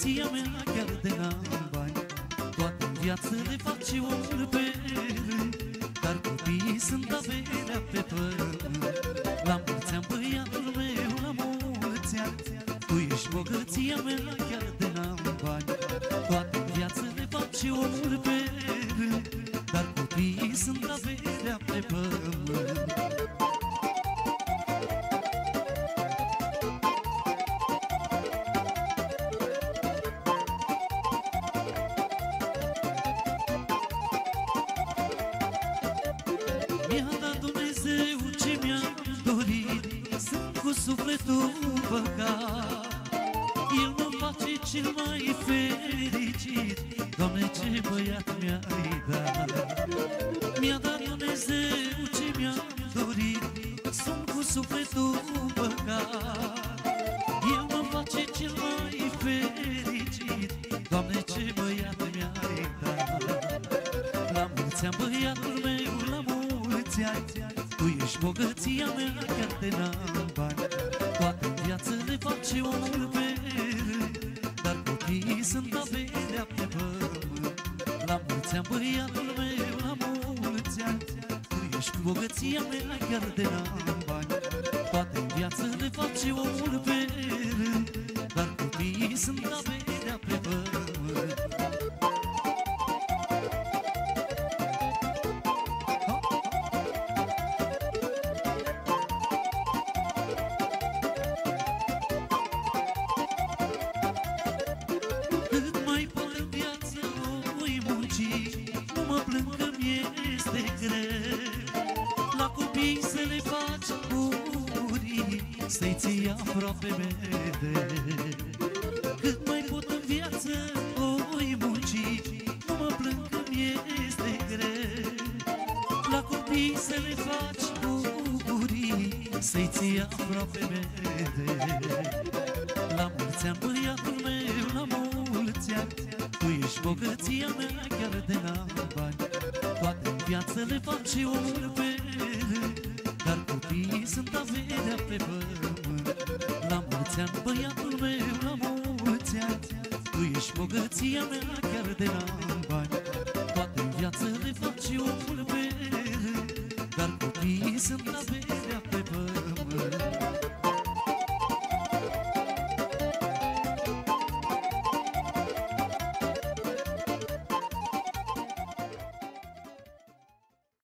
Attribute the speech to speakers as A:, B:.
A: bogăția mea chiar de n-am bani. Toată viața le fac și omul pe rând, dar copiii sunt averea pe pământ. La mulți ani, băiatul meu, la mulți ani, tu ești bogăția mea chiar de n-am bani. Toată viața le fac și omul pe rând, dar copiii sunt averea pe pământ. Mi-a dat Dumnezeu ce mi-am dorit, sunt cu sufletul păcat. El mă face cel mai fericit, Doamne, ce băiat mi-ai dat. Mi-a dat Dumnezeu ce mi-am dorit, sunt cu sufletul păcat. El mă face cel mai fericit, Doamne, ce băiat mi-ai dat. La mulți ani, băiatul meu, la mulți ani, tu ești bogăția mea chiar de n-am bani. Toată viața le fac și omul pe rând, dar copiii sunt averea pe pământ. La mulți ani, băiatul meu, la mulți ani, tu ești bogăția mea chiar de n-am bani. Toată viața le fac și omul pe rând, dar copiii sunt averea pe pământ. La copii să le faci bucurii, să-i ții aproape mereu. Cât mai pot în viață voi munci, nu mă plâng că mi-este greu. La copii să le faci bucurii, să-i ții aproape mereu. La mulți ani, băiatul meu, la mulți ani, tu ești bogăția mea chiar de n-am bani. Toată viața le fac și omul pe rând, dar copiii sunt averea pe pământ. La mulți ani, băiatul meu, la mulți ani, tu ești bogăția mea chiar de n-am bani. Toată viața le fac și omul pe rând, dar copiii sunt averea